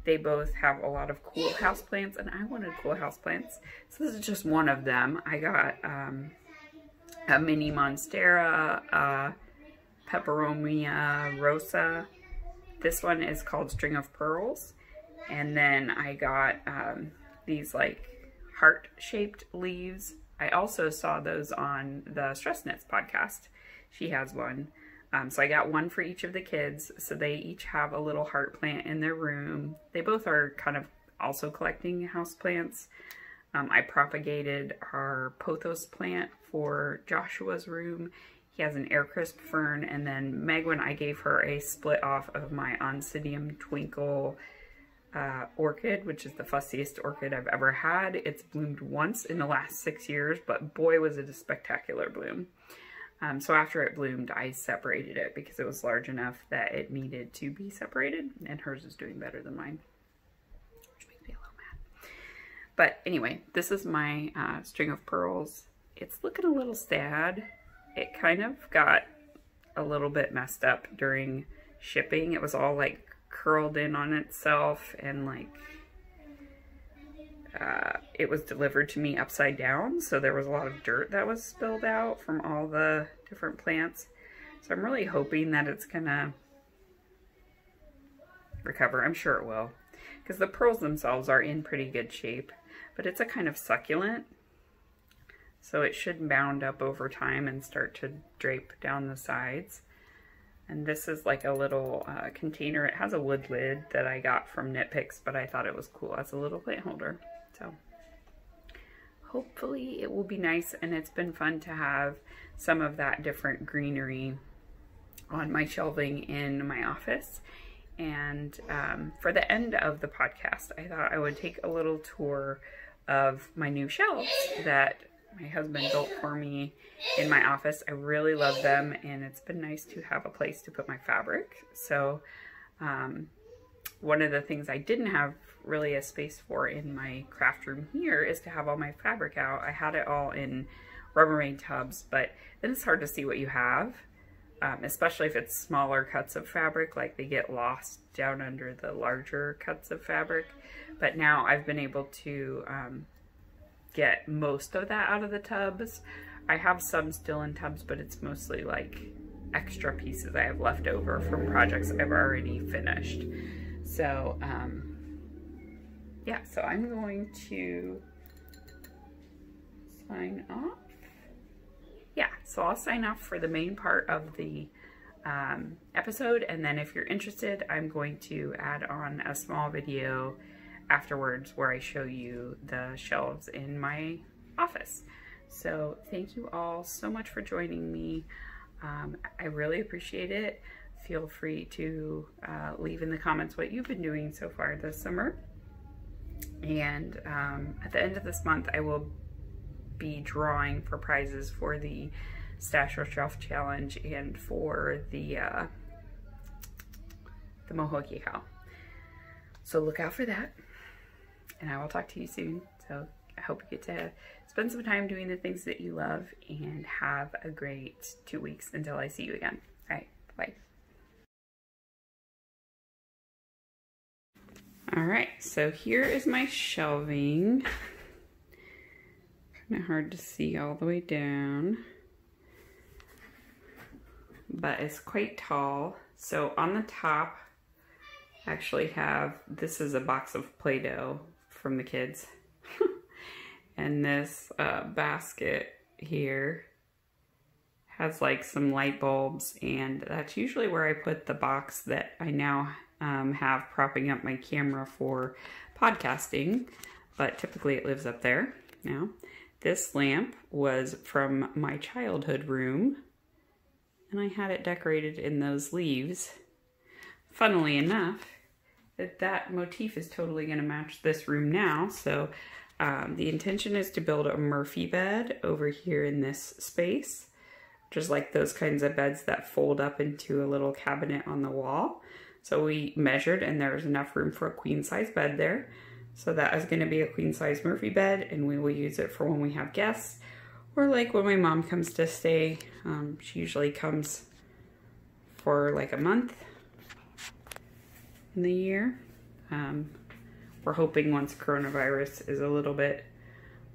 They both have a lot of cool houseplants, and I wanted cool houseplants. So this is just one of them. I got a mini monstera, Peperomia Rosa. This one is called String of Pearls. And then I got these like heart-shaped leaves. I also saw those on the Stress Knits podcast. She has one. So I got one for each of the kids. So they each have a little heart plant in their room. They both are kind of also collecting houseplants. I propagated our pothos plant for Joshua's room. He has an air crisp fern, and then Megwin, I gave her a split off of my Oncidium Twinkle orchid, which is the fussiest orchid I've ever had. It's bloomed once in the last 6 years, but boy was it a spectacular bloom. So after it bloomed, I separated it because it was large enough that it needed to be separated, and hers is doing better than mine, which makes me a little mad. But anyway, this is my string of pearls. It's looking a little sad. It kind of got a little bit messed up during shipping. It was all like curled in on itself, and like it was delivered to me upside down, so there was a lot of dirt that was spilled out from all the different plants. So I'm really hoping that it's gonna recover. I'm sure it will, because the pearls themselves are in pretty good shape, but it's a kind of succulent, so it should bound up over time and start to drape down the sides. And this is like a little container. It has a wood lid that I got from Knit Picks, but I thought it was cool as a little plant holder. So hopefully it will be nice, and it's been fun to have some of that different greenery on my shelving in my office. And for the end of the podcast, I thought I would take a little tour of my new shelves that my husband built for me in my office. I really love them, and it's been nice to have a place to put my fabric. So one of the things I didn't have really a space for in my craft room here is to have all my fabric out. I had it all in Rubbermaid tubs, but then it's hard to see what you have, especially if it's smaller cuts of fabric, like they get lost down under the larger cuts of fabric. But now I've been able to get most of that out of the tubs. I have some still in tubs, but it's mostly like extra pieces I have left over from projects I've already finished. So yeah, so I'm going to sign off. Yeah, so I'll sign off for the main part of the episode, and then if you're interested, I'm going to add on a small video afterwards where I show you the shelves in my office. So thank you all so much for joining me. I really appreciate it. Feel free to leave in the comments what you've been doing so far this summer. And at the end of this month, I will be drawing for prizes for the Stash or Shelf Challenge and for the Mohoki Cow. So look out for that, and I will talk to you soon. So I hope you get to spend some time doing the things that you love, and have a great 2 weeks until I see you again. All right, bye. All right, so here is my shelving. Kind of hard to see all the way down, but it's quite tall. So on the top, I actually have, this is a box of Play-Doh from the kids. And this basket here has like some light bulbs, and that's usually where I put the box that I now have propping up my camera for podcasting, but typically it lives up there now. This lamp was from my childhood room, and I had it decorated in those leaves. Funnily enough, that motif is totally going to match this room now, so the intention is to build a Murphy bed over here in this space, just like those kinds of beds that fold up into a little cabinet on the wall. So we measured, and there's enough room for a queen size bed there. So that is going to be a queen size Murphy bed, and we will use it for when we have guests, or like when my mom comes to stay. She usually comes for like a month in the year. We're hoping once coronavirus is a little bit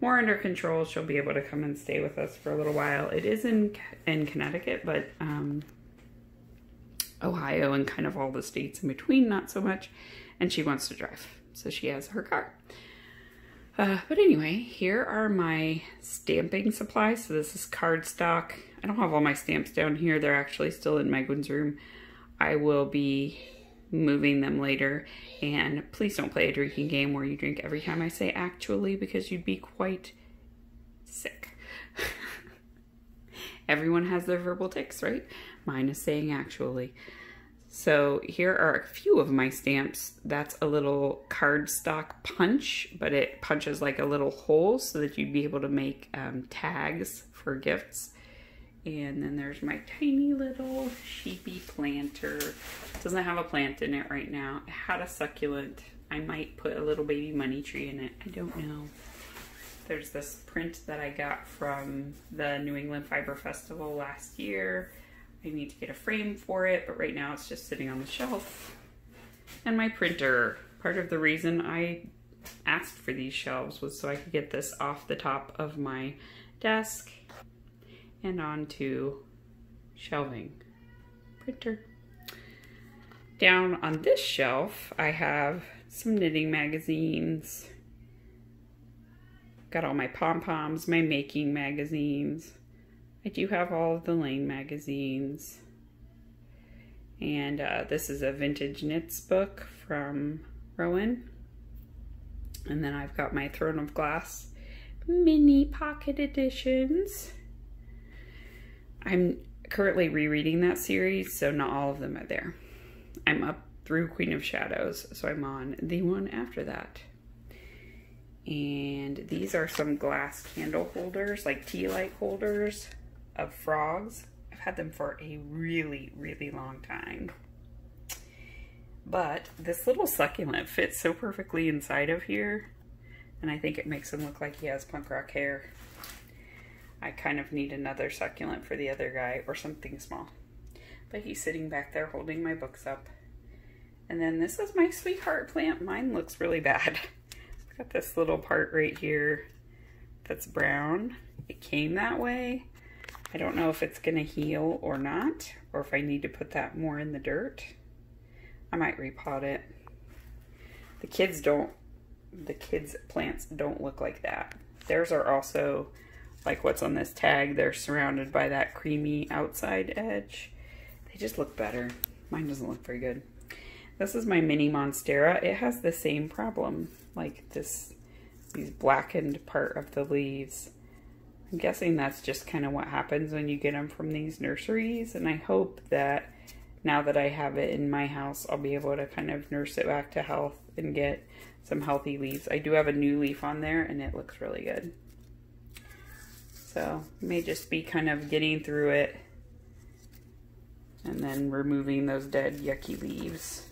more under control, she'll be able to come and stay with us for a little while. It is in Connecticut, but Ohio and kind of all the states in between, not so much. And she wants to drive, so she has her car. But anyway, here are my stamping supplies. So this is cardstock. I don't have all my stamps down here. They're actually still in Megan's room. I will be moving them later. And please don't play a drinking game where you drink every time I say actually, because you'd be quite sick. Everyone has their verbal tics, right? Mine is saying actually. So here are a few of my stamps. That's a little cardstock punch, but it punches like a little hole so that you'd be able to make tags for gifts. And then there's my tiny little sheepy planter. It doesn't have a plant in it right now. It had a succulent. I might put a little baby money tree in it. I don't know. There's this print that I got from the New England Fiber Festival last year. I need to get a frame for it, but right now it's just sitting on the shelf. And my printer. Part of the reason I asked for these shelves was so I could get this off the top of my desk and onto shelving. Printer. Down on this shelf, I have some knitting magazines. Got all my pom-poms, my making magazines. I do have all of the Lane magazines. And this is a vintage knits book from Rowan. And then I've got my Throne of Glass mini pocket editions. I'm currently rereading that series, so not all of them are there. I'm up through Queen of Shadows, so I'm on the one after that. And these are some glass candle holders, like tea light holders of frogs. I've had them for a really, really long time. But this little succulent fits so perfectly inside of here, and I think it makes him look like he has punk rock hair. I kind of need another succulent for the other guy, or something small. But he's sitting back there holding my books up. And then this is my sweetheart plant. Mine looks really bad. It's got this little part right here that's brown. It came that way. I don't know if it's gonna heal or not, or if I need to put that more in the dirt. I might repot it. The kids' plants don't look like that. Theirs are also like what's on this tag. They're surrounded by that creamy outside edge. They just look better. Mine doesn't look very good. This is my mini Monstera. It has the same problem, like these blackened part of the leaves. I'm guessing that's just kind of what happens when you get them from these nurseries, and I hope that now that I have it in my house, I'll be able to kind of nurse it back to health and get some healthy leaves. I do have a new leaf on there, and it looks really good. So it may just be kind of getting through it and then removing those dead yucky leaves.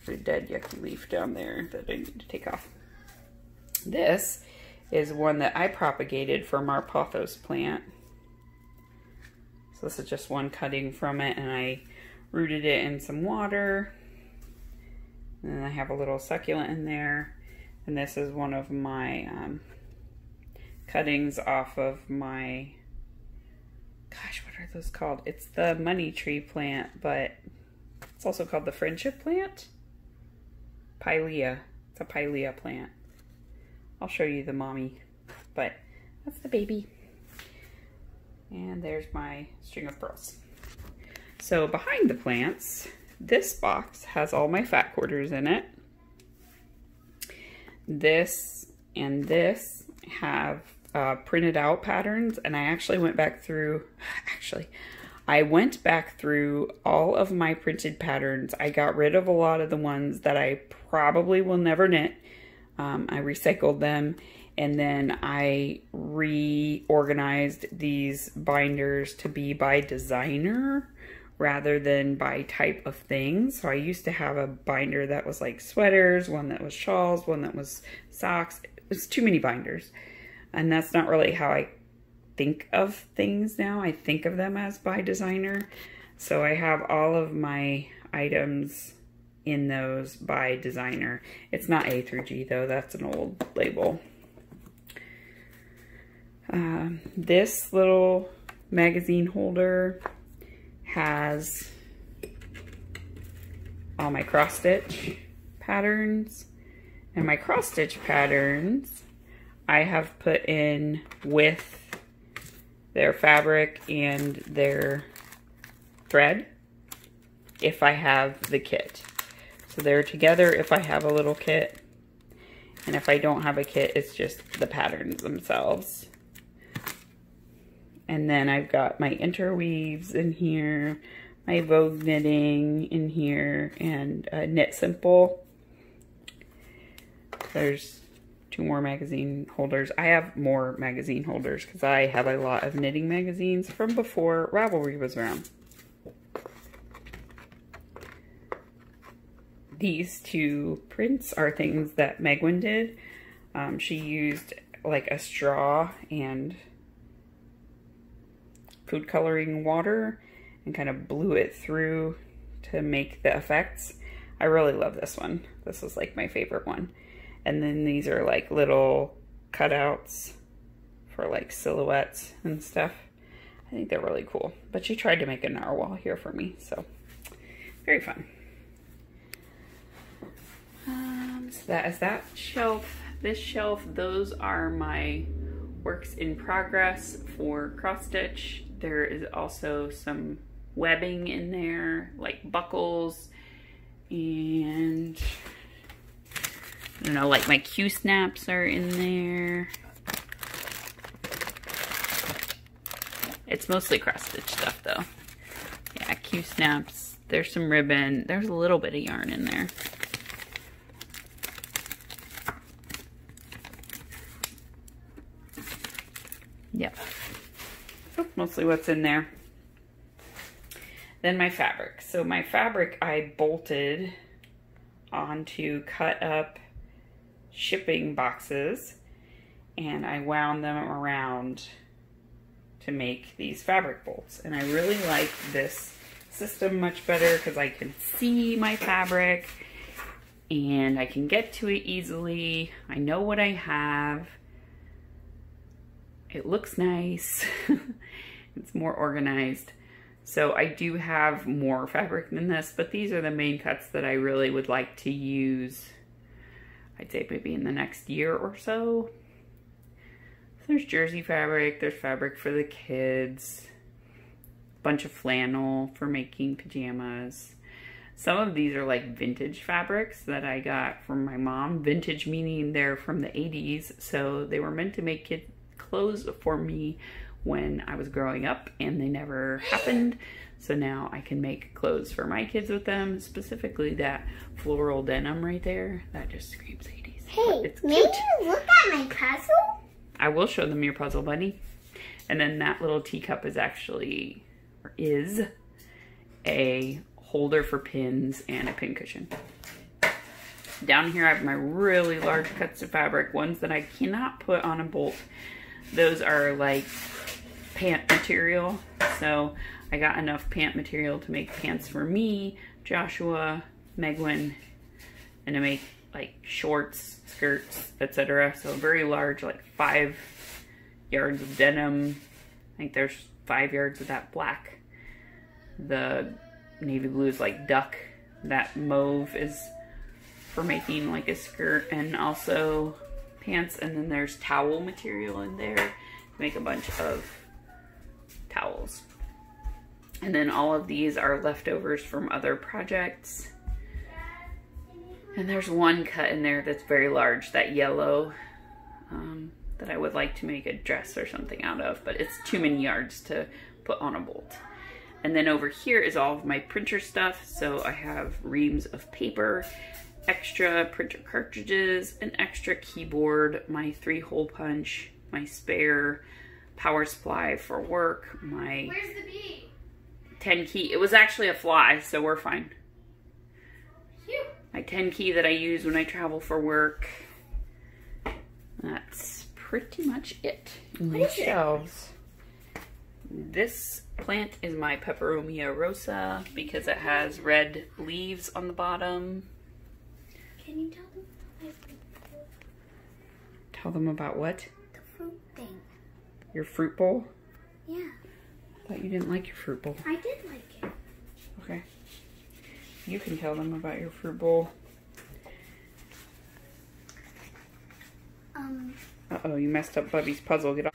The dead yucky leaf down there that I need to take off. This is one that I propagated from our pothos plant. So this is just one cutting from it, and I rooted it in some water. And then I have a little succulent in there. And this is one of my cuttings off of my, gosh, what are those called? It's the money tree plant, but it's also called the friendship plant. Pilea. It's a pilea plant. I'll show you the mommy, but that's the baby. And there's my string of pearls. So behind the plants, this box has all my fat quarters in it. This and this have printed out patterns, and I actually went back through, I went back through all of my printed patterns. I got rid of a lot of the ones that I probably will never knit. I recycled them, and then I reorganized these binders to be by designer rather than by type of things. So I used to have a binder that was like sweaters, one that was shawls, one that was socks. It was too many binders, and that's not really how I think of things now. I think of them as by designer. So I have all of my items in those by designer. It's not A through G though, that's an old label. This little magazine holder has all my cross stitch patterns, and my cross stitch patterns I have put in with their fabric and their thread if I have the kit. So they're together if I have a little kit, and if I don't have a kit, it's just the patterns themselves. And then I've got my interweaves in here, my Vogue knitting in here and Knit Simple. There's 2 more magazine holders. I have more magazine holders because I have a lot of knitting magazines from before Ravelry was around. These 2 prints are things that Megwin did. She used like a straw and food coloring water and kind of blew it through to make the effects. I really love this one. This is like my favorite one. And then these are like little cutouts for like silhouettes and stuff. I think they're really cool. But she tried to make a narwhal here for me, so very fun. So that is that shelf. This shelf, those are my works in progress for cross stitch. There is also some webbing in there, like buckles, and I don't know, like my Q snaps are in there. It's mostly cross stitch stuff though. Yeah, Q snaps. There's some ribbon. There's a little bit of yarn in there. Yep. So mostly what's in there. Then my fabric. So my fabric I bolted onto cut up shipping boxes and I wound them around to make these fabric bolts. And I really like this system much better because I can see my fabric and I can get to it easily. I know what I have. It looks nice. It's more organized. So I do have more fabric than this, but these are the main cuts that I really would like to use. I'd say maybe in the next year or so. There's jersey fabric, there's fabric for the kids, a bunch of flannel for making pajamas. Some of these are like vintage fabrics that I got from my mom. Vintage meaning they're from the 80s, so they were meant to make kid clothes for me when I was growing up and they never happened. So now I can make clothes for my kids with them, specifically that floral denim right there. That just screams 80s. Hey, it's may cute. you look at my puzzle? I will show them your puzzle, buddy. And then that little teacup is actually, or is, a holder for pins and a pin cushion. Down here I have my really large cuts of fabric, ones that I cannot put on a bolt. Those are like pant material. So I got enough pant material to make pants for me, Joshua, Megwin, and to make like shorts, skirts, etc. So very large, like 5 yards of denim. I think there's 5 yards of that black. The navy blue is like duck. That mauve is for making like a skirt and also pants. And then there's towel material in there to make a bunch of towels. And then all of these are leftovers from other projects. And there's one cut in there that's very large, that yellow, that I would like to make a dress or something out of, but it's too many yards to put on a bolt. And then over here is all of my printer stuff. So I have reams of paper, extra printer cartridges, an extra keyboard, my 3-hole punch, my spare power supply for work, my Where's the bee? 10 key. It was actually a fly, so we're fine. Phew. My 10 key that I use when I travel for work. That's pretty much it. What is shelves. This plant is my Peperomia Rosa because it has red leaves on the bottom. Can you tell them? Tell them about what? The fruit thing. Your fruit bowl? Yeah. I thought you didn't like your fruit bowl. I did like it. Okay. You can tell them about your fruit bowl. Uh-oh, you messed up Bubby's puzzle. Get off.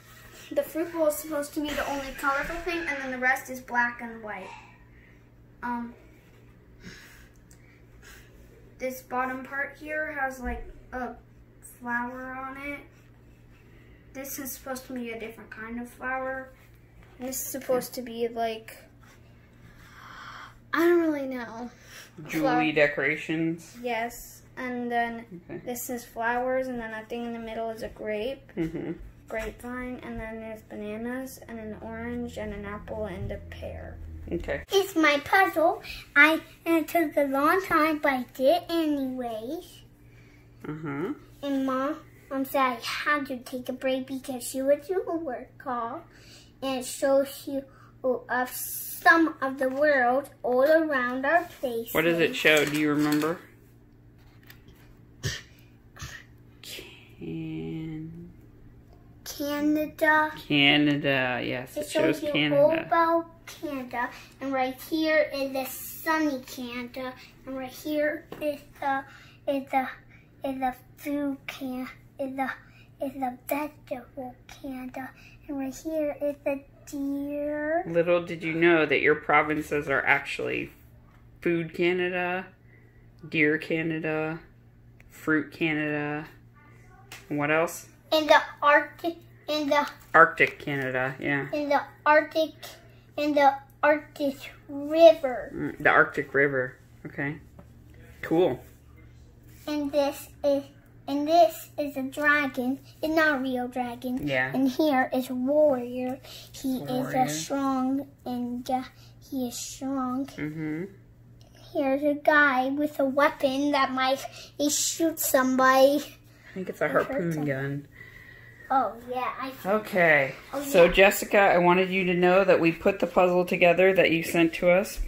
The fruit bowl is supposed to be the only colorful thing, and then the rest is black and white. This bottom part here has like a flower on it. This is supposed to be a different kind of flower. This is supposed to be like I don't really know. Jewelry decorations. Yes, and then this is flowers, and then that thing in the middle is a grape. Grapevine, and then there's bananas, and an orange, and an apple, and a pear. Okay. It's my puzzle. And it took a long time, but I did it anyways. And Mom said I had to take a break because she would do a work call. And it shows you of some of the world all around our place. What does it show? Do you remember? Canada. Canada, yes. It shows you Canada. all about Canada. And right here is the sunny Canada. And right here is the food Canada. Is the vegetable Canada. And right here is the deer. Little did you know that your provinces are actually Food Canada, Deer Canada, Fruit Canada, and what else? In the Arctic. Arctic Canada, yeah. In the Arctic River. The Arctic River, okay. Cool. And this is a dragon. It's not a real dragon. Yeah. And here is a warrior. He is strong. Here's a guy with a weapon that might shoot somebody. I think it's a harpoon gun. Oh, yeah. Okay. So, Jessica, I wanted you to know that we put the puzzle together that you sent to us.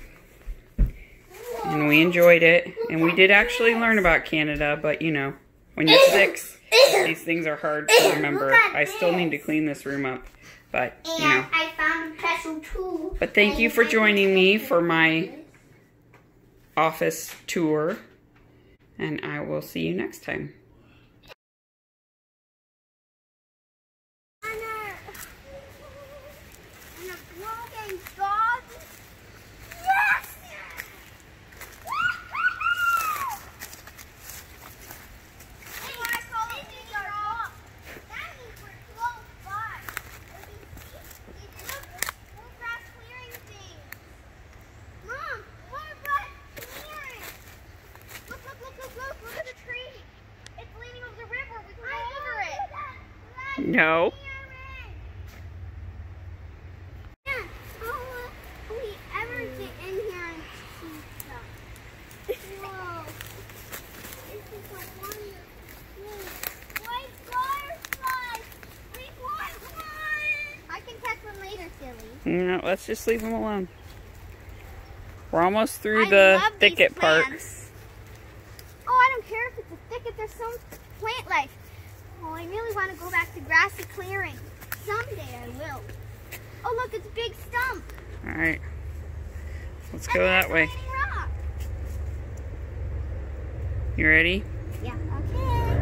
And we enjoyed it. And we did actually learn about Canada, but, you know, when you're 6, these things are hard to remember. I still need to clean this room up, but, you know. I found a pencil too. But thank you for joining me for my office tour. And I will see you next time. No. No, let's just leave them alone. We're almost through the thicket part. Oh, I don't care if it's a thicket. There's some plant life. Oh, I really want to go back to grassy clearing. Someday I will. Oh, look, it's a big stump. All right. Let's go that way. Rock. You ready? Yeah. Okay.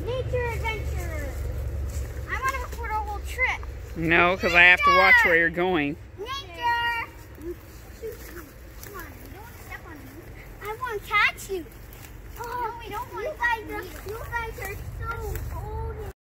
Nature adventure. I want to record our whole trip. No, because I have to watch where you're going. Nature. Come on, you don't want to step on me. I want to catch you. Oh, no, we don't want to. You guys are so old.